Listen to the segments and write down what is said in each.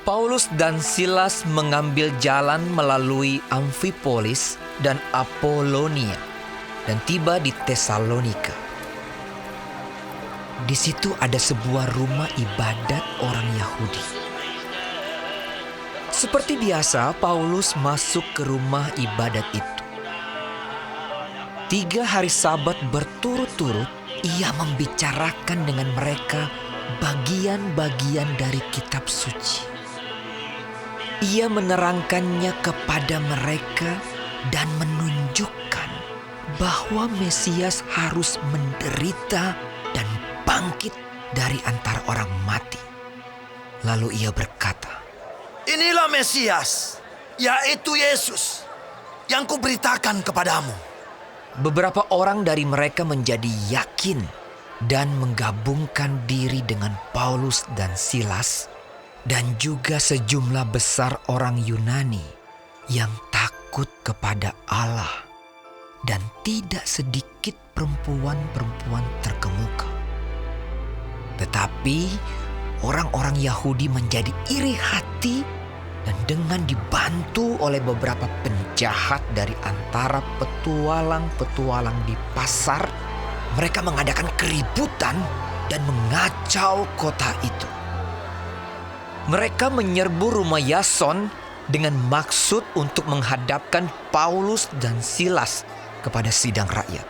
Paulus dan Silas mengambil jalan melalui Amfipolis dan Apolonia dan tiba di Tesalonika. Di situ ada sebuah rumah ibadat orang Yahudi. Seperti biasa, Paulus masuk ke rumah ibadat itu. 3 hari Sabat berturut-turut, ia membicarakan dengan mereka bagian-bagian dari kitab suci. Ia menerangkannya kepada mereka dan menunjukkan bahwa Mesias harus menderita dan bangkit dari antara orang mati. Lalu ia berkata, "Inilah Mesias, yaitu Yesus, yang kuberitakan kepadamu." Beberapa orang dari mereka menjadi yakin dan menggabungkan diri dengan Paulus dan Silas, dan juga sejumlah besar orang Yunani yang takut kepada Allah, dan tidak sedikit perempuan-perempuan terkemuka. Tetapi orang-orang Yahudi menjadi iri hati, dan dengan dibantu oleh beberapa penjahat dari antara petualang-petualang di pasar, mereka mengadakan keributan dan mengacau kota itu. Mereka menyerbu rumah Yason dengan maksud untuk menghadapkan Paulus dan Silas kepada sidang rakyat.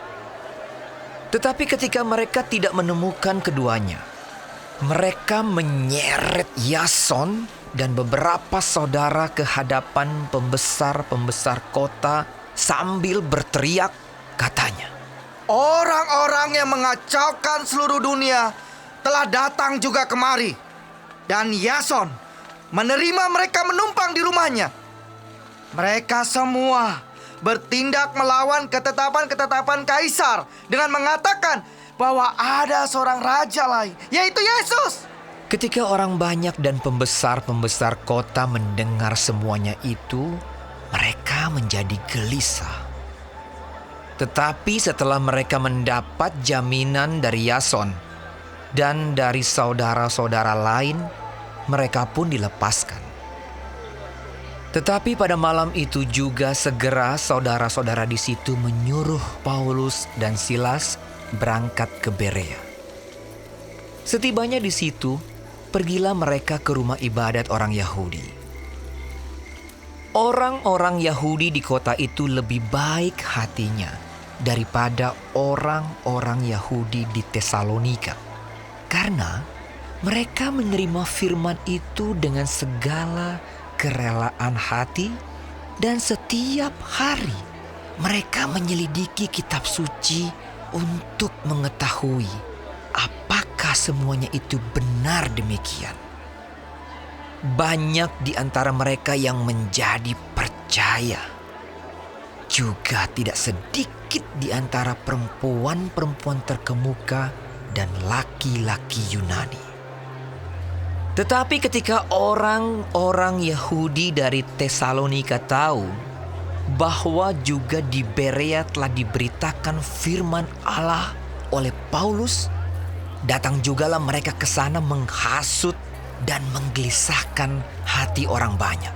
Tetapi ketika mereka tidak menemukan keduanya, mereka menyeret Yason dan beberapa saudara ke hadapan pembesar-pembesar kota sambil berteriak, katanya, "Orang-orang yang mengacaukan seluruh dunia telah datang juga kemari. Dan Yason menerima mereka menumpang di rumahnya. Mereka semua bertindak melawan ketetapan-ketetapan Kaisar dengan mengatakan bahwa ada seorang raja lain, yaitu Yesus." Ketika orang banyak dan pembesar-pembesar kota mendengar semuanya itu, mereka menjadi gelisah. Tetapi setelah mereka mendapat jaminan dari Yason dan dari saudara-saudara lain, mereka pun dilepaskan. Tetapi pada malam itu juga segera saudara-saudara di situ menyuruh Paulus dan Silas berangkat ke Berea. Setibanya di situ, pergilah mereka ke rumah ibadat orang Yahudi. Orang-orang Yahudi di kota itu lebih baik hatinya daripada orang-orang Yahudi di Tesalonika, karena mereka menerima firman itu dengan segala kerelaan hati, dan setiap hari mereka menyelidiki kitab suci untuk mengetahui apakah semuanya itu benar demikian. Banyak di antara mereka yang menjadi percaya. Juga tidak sedikit di antara perempuan-perempuan terkemuka dan laki-laki Yunani. Tetapi ketika orang-orang Yahudi dari Tesalonika tahu bahwa juga di Berea telah diberitakan firman Allah oleh Paulus, datang jugalah mereka ke sana menghasut dan menggelisahkan hati orang banyak.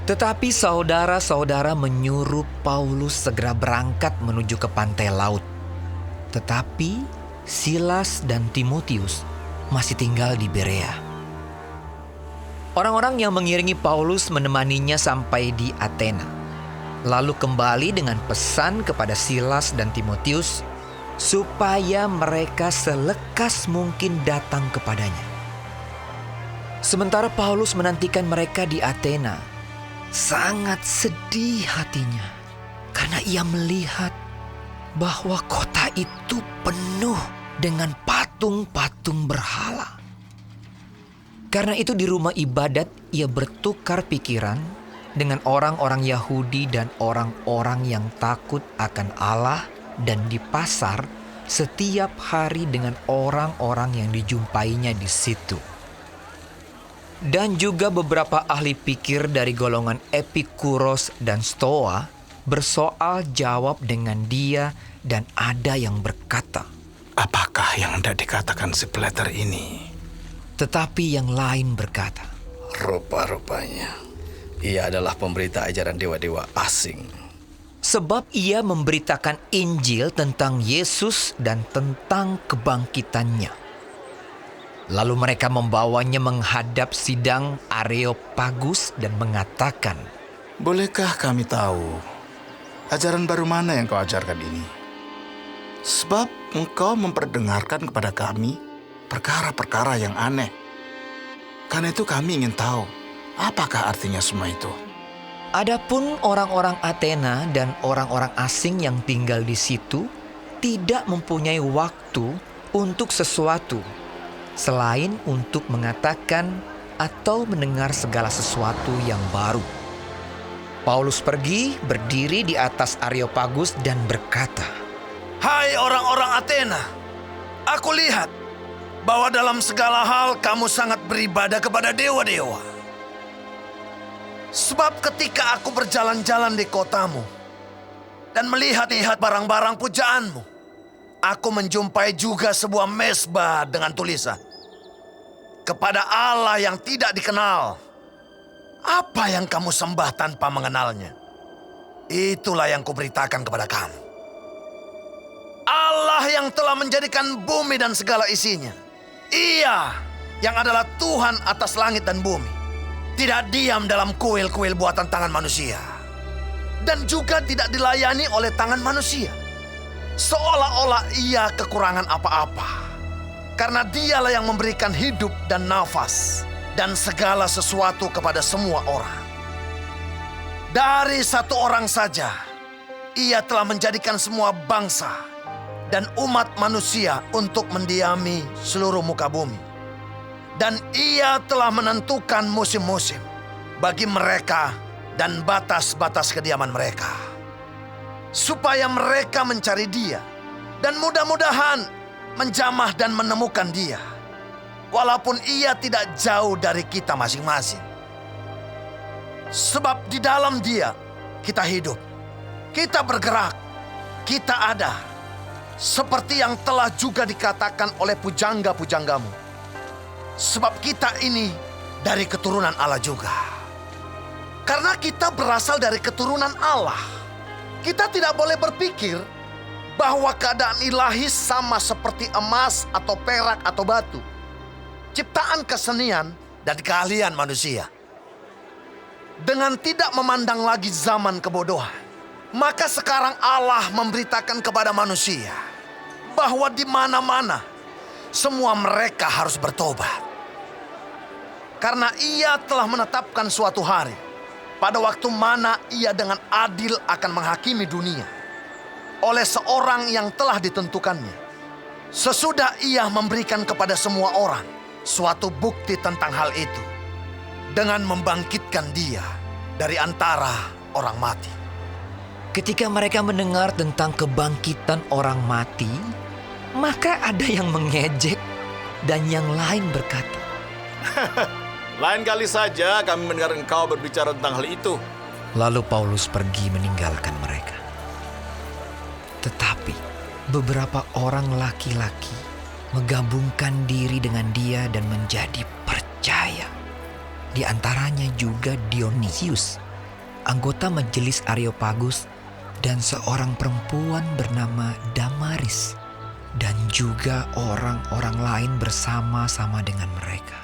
Tetapi saudara-saudara menyuruh Paulus segera berangkat menuju ke pantai laut. Tetapi Silas dan Timotius masih tinggal di Berea. Orang-orang yang mengiringi Paulus menemaninya sampai di Athena, lalu kembali dengan pesan kepada Silas dan Timotius supaya mereka selekas mungkin datang kepadanya. Sementara Paulus menantikan mereka di Athena, sangat sedih hatinya karena ia melihat bahwa kota itu penuh dengan patung-patung berhala. Karena itu di rumah ibadat ia bertukar pikiran dengan orang-orang Yahudi dan orang-orang yang takut akan Allah, dan di pasar setiap hari dengan orang-orang yang dijumpainya di situ. Dan juga beberapa ahli pikir dari golongan Epikuros dan Stoa bersoal jawab dengan dia, dan ada yang berkata, "Apakah yang hendak dikatakan si Plater ini?" Tetapi yang lain berkata, Rupa-rupanya ia adalah pemberita ajaran dewa-dewa asing. Sebab ia memberitakan Injil tentang Yesus dan tentang kebangkitannya. Lalu mereka membawanya menghadap sidang Areopagus dan mengatakan, Bolehkah kami tahu ajaran baru mana yang kau ajarkan ini? Sebab engkau memperdengarkan kepada kami perkara-perkara yang aneh. Karena itu kami ingin tahu, apakah artinya semua itu? Adapun orang-orang Athena dan orang-orang asing yang tinggal di situ tidak mempunyai waktu untuk sesuatu selain untuk mengatakan atau mendengar segala sesuatu yang baru. Paulus pergi berdiri di atas Areopagus dan berkata, Hai orang-orang Athena, aku lihat bahwa dalam segala hal kamu sangat beribadah kepada dewa-dewa. Sebab ketika aku berjalan-jalan di kotamu dan melihat-lihat barang-barang pujaanmu, aku menjumpai juga sebuah mezbah dengan tulisan, kepada Allah yang tidak dikenal. Apa yang kamu sembah tanpa mengenalnya? Itulah yang kuberitakan kepada kamu. Allah yang telah menjadikan bumi dan segala isinya. Ia yang adalah Tuhan atas langit dan bumi. Tidak diam dalam kuil-kuil buatan tangan manusia. Dan juga tidak dilayani oleh tangan manusia. Seolah-olah ia kekurangan apa-apa. Karena dialah yang memberikan hidup dan nafas. Dan segala sesuatu kepada semua orang. Dari satu orang saja, ia telah menjadikan semua bangsa dan umat manusia untuk mendiami seluruh muka bumi. Dan ia telah menentukan musim-musim bagi mereka dan batas-batas kediaman mereka, supaya mereka mencari dia dan mudah-mudahan menjamah dan menemukan dia, walaupun ia tidak jauh dari kita masing-masing. Sebab di dalam dia kita hidup, kita bergerak, kita ada, seperti yang telah juga dikatakan oleh pujangga-pujanggamu. Sebab kita ini dari keturunan Allah juga. Karena kita berasal dari keturunan Allah, kita tidak boleh berpikir bahwa keadaan ilahi sama seperti emas atau perak atau batu, ciptaan kesenian dan keahlian manusia. Dengan tidak memandang lagi zaman kebodohan, maka sekarang Allah memberitakan kepada manusia bahwa di mana-mana semua mereka harus bertobat. Karena ia telah menetapkan suatu hari, pada waktu mana ia dengan adil akan menghakimi dunia, oleh seorang yang telah ditentukannya. Sesudah ia memberikan kepada semua orang suatu bukti tentang hal itu, dengan membangkitkan dia dari antara orang mati. ketika mereka mendengar tentang kebangkitan orang mati, maka ada yang mengejek dan yang lain berkata, Lain kali saja kami mendengar engkau berbicara tentang hal itu. Lalu Paulus pergi meninggalkan mereka. Tetapi beberapa orang laki-laki menggabungkan diri dengan dia dan menjadi percaya. Di antaranya juga Dionysius, anggota majelis Areopagus, dan seorang perempuan bernama Damaris, dan juga orang-orang lain bersama-sama dengan mereka.